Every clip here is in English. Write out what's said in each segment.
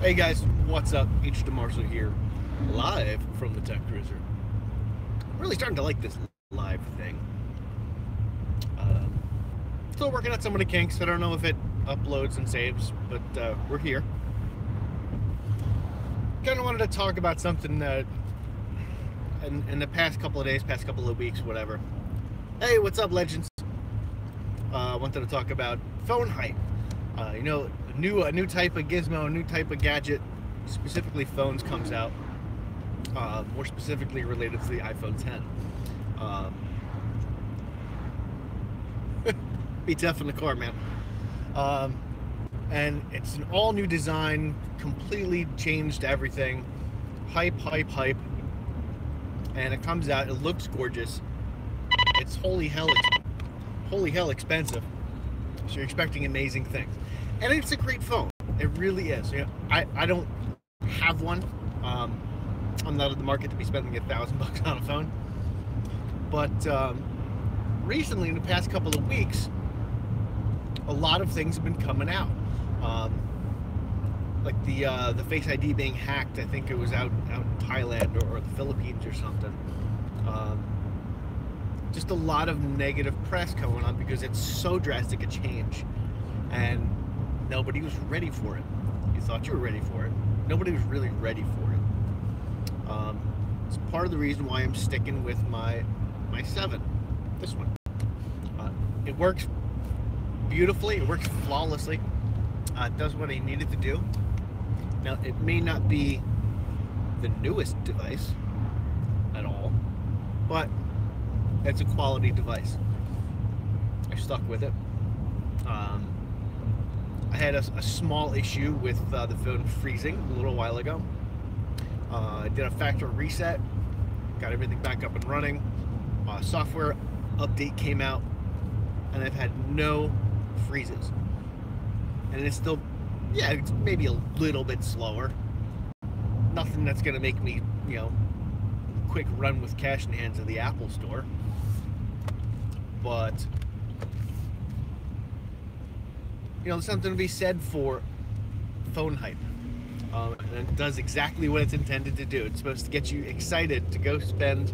Hey guys, what's up? H. DeMarso here, live from the Tech Cruiser. I'm really starting to like this live thing. Still working out some of the kinks. I don't know if it uploads and saves, but we're here. Kind of wanted to talk about something that in the past couple of days, past couple of weeks, whatever. Hey, what's up, legends? Wanted to talk about phone hype. You know, a new type of gizmo, a new type of gadget, specifically phones, comes out. More specifically related to the iPhone 10. Be tough in the car, man. And it's an all new design, completely changed everything. Hype, hype, hype. And it comes out, it looks gorgeous. It's holy hell expensive. So you're expecting amazing things. And it's a great phone. It really is. You know, I don't have one. I'm not at the market to be spending $1,000 on a phone. But recently, in the past couple of weeks, a lot of things have been coming out. Like the Face ID being hacked. I think it was out in Thailand or the Philippines or something. Just a lot of negative press going on because it's so drastic a change, and nobody was ready for it. You thought you were ready for it. Nobody was really ready for it. It's part of the reason why I'm sticking with my 7, this one. It works beautifully. It works flawlessly. It does what I needed to do. Now, it may not be the newest device at all, but it's a quality device. I stuck with it. I had a small issue with the phone freezing a little while ago. I did a factory reset, got everything back up and running. Software update came out, and I've had no freezes. And it's still, yeah, it's maybe a little bit slower. Nothing that's gonna make me, you know, quick run with cash in hand to the Apple store. But you know, there's something to be said for phone hype. And it does exactly what it's intended to do. It's supposed to get you excited to go spend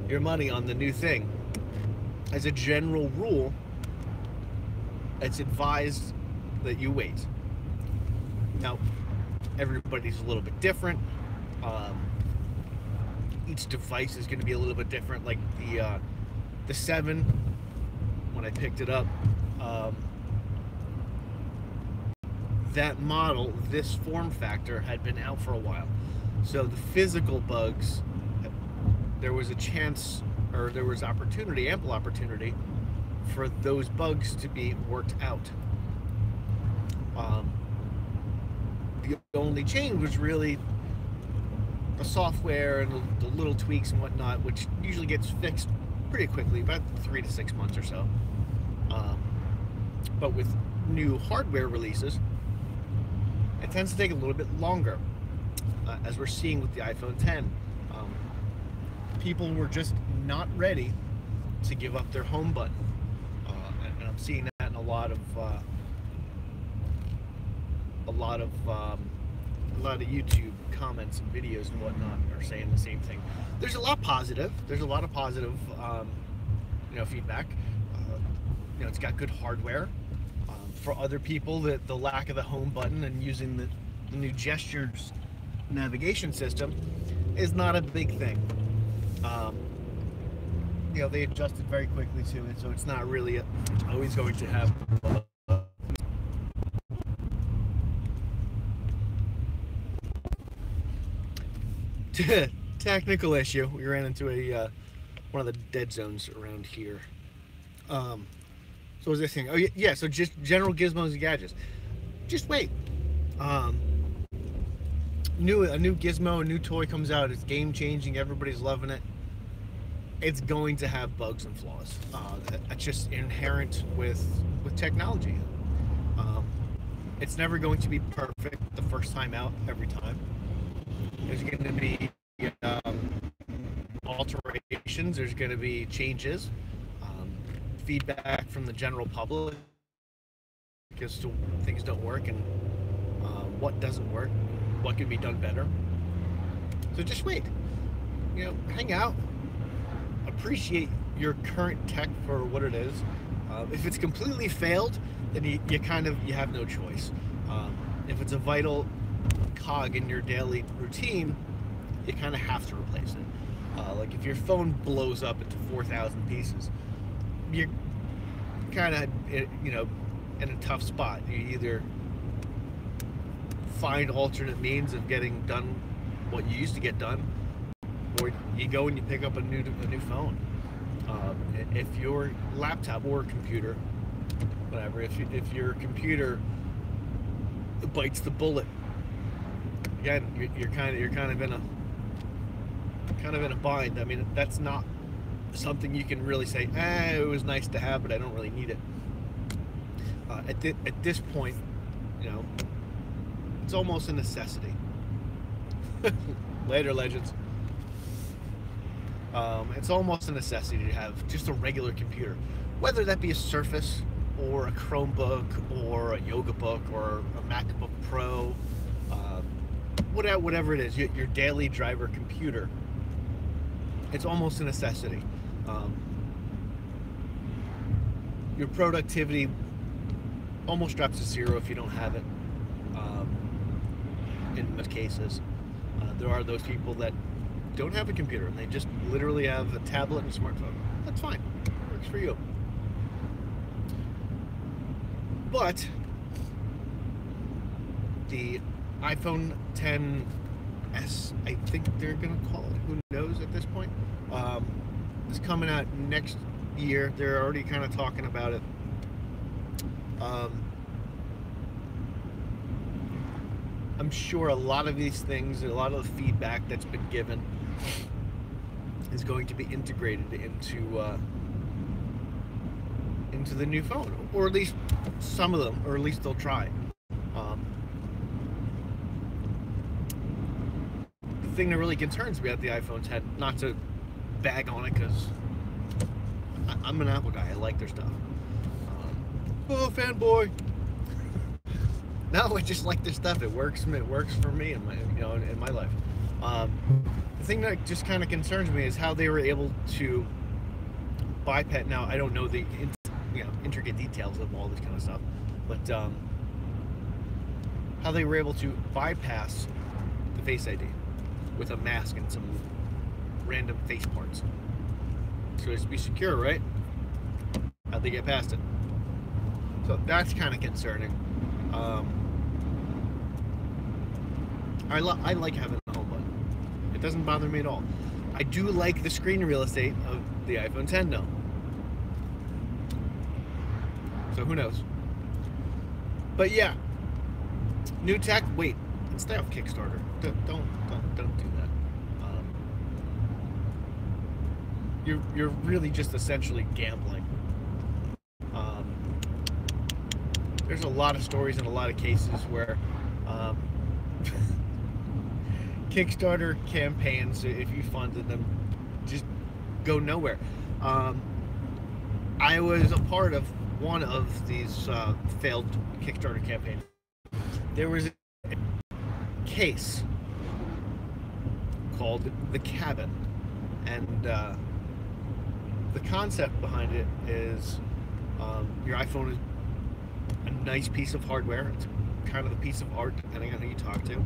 your money on the new thing. As a general rule, it's advised that you wait. Now, everybody's a little bit different. Each device is going to be a little bit different. Like the 7, when I picked it up, that model, this form factor, had been out for a while. So the physical bugs, there was a chance, or there was opportunity, ample opportunity, for those bugs to be worked out. The only change was really the software and the little tweaks and whatnot, which usually gets fixed pretty quickly, about 3 to 6 months or so. But with new hardware releases, it tends to take a little bit longer, as we're seeing with the iPhone 10. People were just not ready to give up their home button, and I'm seeing that in a lot of YouTube comments and videos and whatnot are saying the same thing. There's a lot positive. There's a lot of positive, you know, feedback. You know, it's got good hardware. For other people, the lack of the home button and using the new gestures navigation system is not a big thing. You know, they adjusted very quickly to it, so it's not really always going to have technical issue. We ran into one of the dead zones around here. So what was I saying? Oh yeah, so just general gizmos and gadgets. Just wait. A new gizmo, a new toy comes out. It's game changing. Everybody's loving it. It's going to have bugs and flaws. That's just inherent with technology. It's never going to be perfect the first time out every time. There's going to be alterations. There's going to be changes. Feedback from the general public as to things don't work, and what doesn't work, what can be done better. So just wait. Hang out, appreciate your current tech for what it is. If it's completely failed, then you have no choice. If it's a vital cog in your daily routine, you kind of have to replace it. Like if your phone blows up into 4,000 pieces, you're kind of in a tough spot. You either find alternate means of getting done what you used to get done, or you go and you pick up a new phone. If your laptop or computer, whatever, if your computer bites the bullet, again, you're kind of in a bind. I mean, that's not something you can really say, it was nice to have, but I don't really need it. At this point, it's almost a necessity. Later, legends. It's almost a necessity to have just a regular computer, whether that be a Surface or a Chromebook or a Yoga Book or a MacBook Pro, whatever it is, your daily driver computer. It's almost a necessity. Your productivity almost drops to zero if you don't have it. In most cases, there are those people that don't have a computer and they just literally have a tablet and a smartphone. That's fine. It works for you. But the iPhone XS, I think they're gonna call it, who knows at this point, is coming out next year. They're already kind of talking about it. I'm sure a lot of these things, a lot of the feedback that's been given is going to be integrated into the new phone, or at least some of them, or at least they'll try. The thing that really concerns me about the iPhone X, not to bag on it, because I'm an Apple guy, I like their stuff. Oh, fanboy. No, I just like this stuff. It works for me in my in my life. The thing that just kind of concerns me is how they were able to bypass. Now I don't know the intricate details of all this kind of stuff, but how they were able to bypass the Face ID with a mask and some random face parts. So it's to be secure, right? How'd they get past it? So that's kind of concerning. I like having a home button. It doesn't bother me at all. I do like the screen real estate of the iPhone X though. So who knows? But yeah, new tech. Wait, stay off Kickstarter. Don't do that. You're really just essentially gambling. There's a lot of stories and a lot of cases where Kickstarter campaigns, if you funded them, just go nowhere. I was a part of one of these failed Kickstarter campaigns. There was a case called The Cabin, and the concept behind it is your iPhone is a nice piece of hardware. It's kind of a piece of art, depending on who you talk to,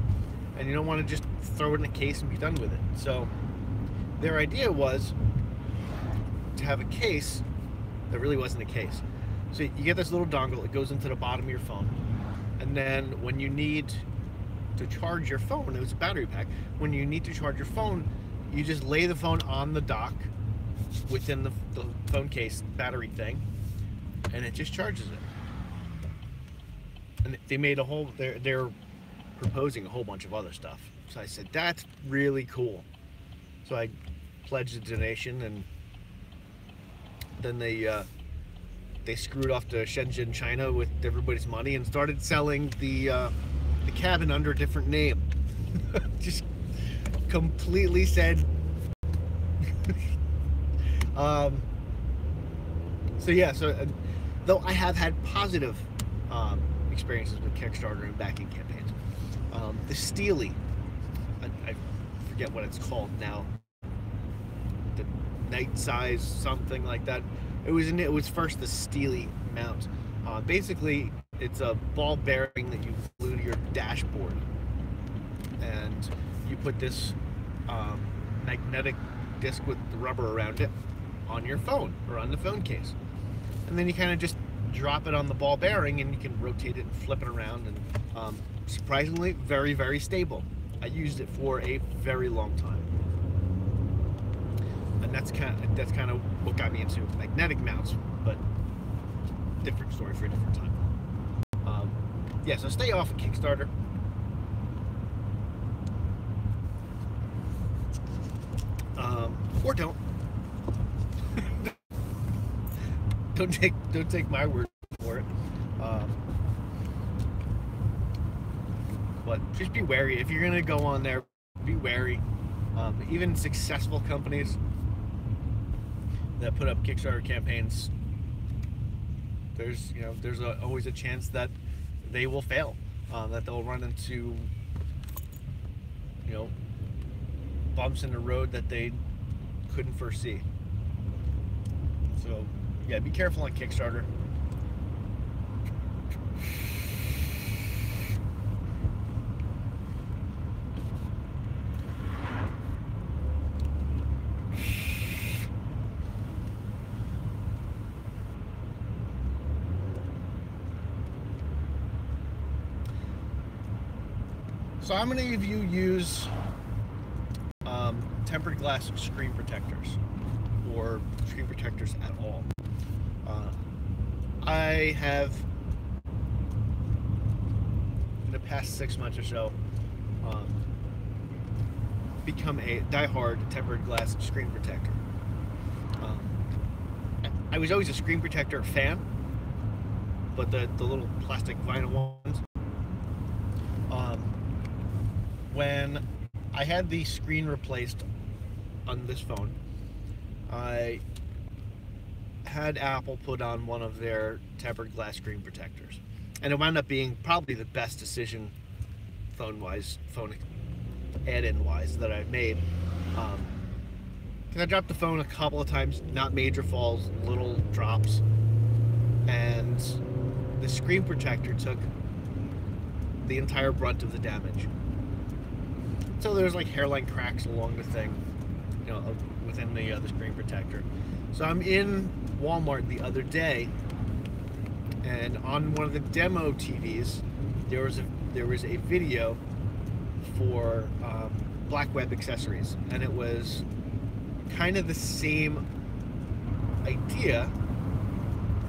and you don't want to just throw it in a case and be done with it. So their idea was to have a case that really wasn't a case. So you get this little dongle, it goes into the bottom of your phone, and then when you need to charge your phone, it was a battery pack, when you need to charge your phone, you just lay the phone on the dock within the phone case battery thing, and it just charges it. And they made a whole, they're proposing a whole bunch of other stuff. So I said, that's really cool. So I pledged a donation, and then they screwed off to Shenzhen, China with everybody's money and started selling the cabin under a different name. Just completely said. So yeah, so though I have had positive experiences with Kickstarter and backing campaigns. The Steely, I forget what it's called now. The Night Size, something like that. It was first the Steely mount. Basically, it's a ball bearing that you glue to your dashboard, and you put this magnetic disc with the rubber around it on your phone or on the phone case, and then you kind of just drop it on the ball bearing, and you can rotate it and flip it around, and surprisingly, very, very stable. I used it for a very long time, and that's kind of what got me into magnetic mounts, but different story for a different time. Yeah, so stay off of Kickstarter. Or don't. Don't take my word for it. But just be wary. If you're gonna go on there, be wary. Even successful companies that put up Kickstarter campaigns, there's always a chance that they will fail, that they'll run into bumps in the road that they couldn't foresee. So yeah, be careful on Kickstarter. So how many of you use tempered glass screen protectors, or screen protectors at all? I have, in the past 6 months or so, become a diehard tempered glass screen protector. I was always a screen protector fan, but the little plastic vinyl ones. When I had the screen replaced on this phone, I had Apple put on one of their tempered glass screen protectors, and it wound up being probably the best decision phone add-in wise that I've made. Because I dropped the phone a couple of times, not major falls, little drops, and the screen protector took the entire brunt of the damage. So there's like hairline cracks along the thing, within the screen protector. So I'm in Walmart the other day, and on one of the demo TVs, there was a video for black web accessories, and it was kind of the same idea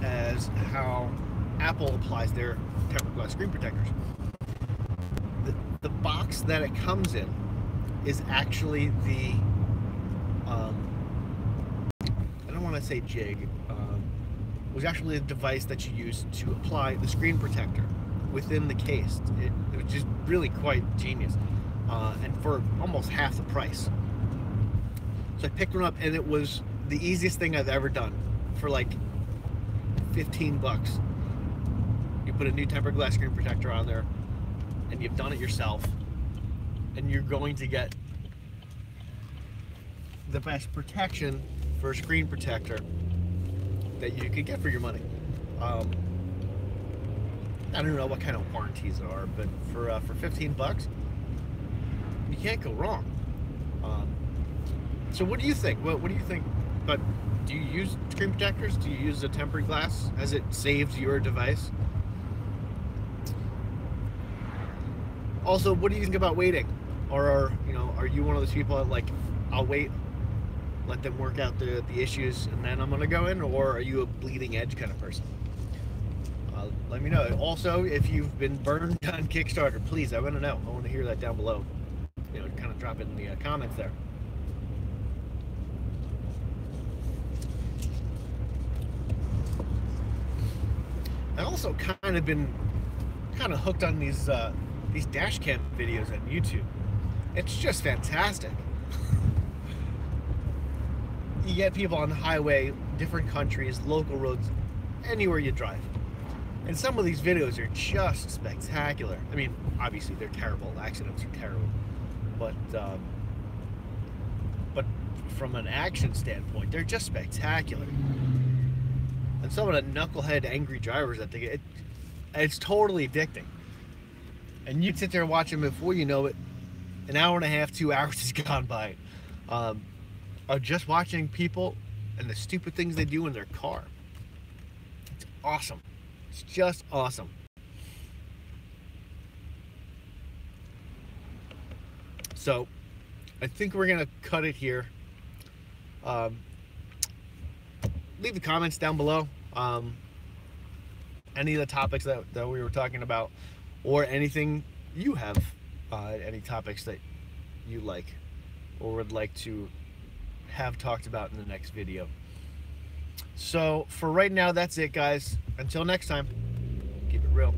as how Apple applies their tempered glass screen protectors. The box that it comes in is actually the I don't want to say jig, was actually the device that you use to apply the screen protector within the case. It was just really quite genius, and for almost half the price. So I picked one up, and it was the easiest thing I've ever done for like 15 bucks. You put a new tempered glass screen protector on there, and you've done it yourself, and you're going to get the best protection for a screen protector that you could get for your money. I don't know what kind of warranties there are, but for 15 bucks, you can't go wrong. So what do you think? What do you think? But do you use screen protectors? Do you use a tempered glass as it saves your device? Also, what do you think about waiting? Or are you one of those people that, like, I'll wait, let them work out the issues, and then I'm gonna go in? Or are you a bleeding edge kind of person? Let me know. Also, if you've been burned on Kickstarter, please, I want to know. I want to hear that down below. Kind of drop it in the comments there. I've also kind of been hooked on these dash cam videos on YouTube. It's just fantastic. You get people on the highway, different countries, local roads, anywhere you drive. And some of these videos are just spectacular. I mean, obviously they're terrible. Accidents are terrible, but from an action standpoint, they're just spectacular. And some of the knucklehead angry drivers, I think it's totally addicting. And you sit there and watch them, before you know it, an hour and a half, 2 hours has gone by, of just watching people and the stupid things they do in their car. It's awesome. It's just awesome. So I think we're gonna cut it here. Leave the comments down below, any of the topics that we were talking about, or anything you have, any topics that you like or would like to have talked about in the next video. So for right now, that's it, guys. Until next time, keep it real.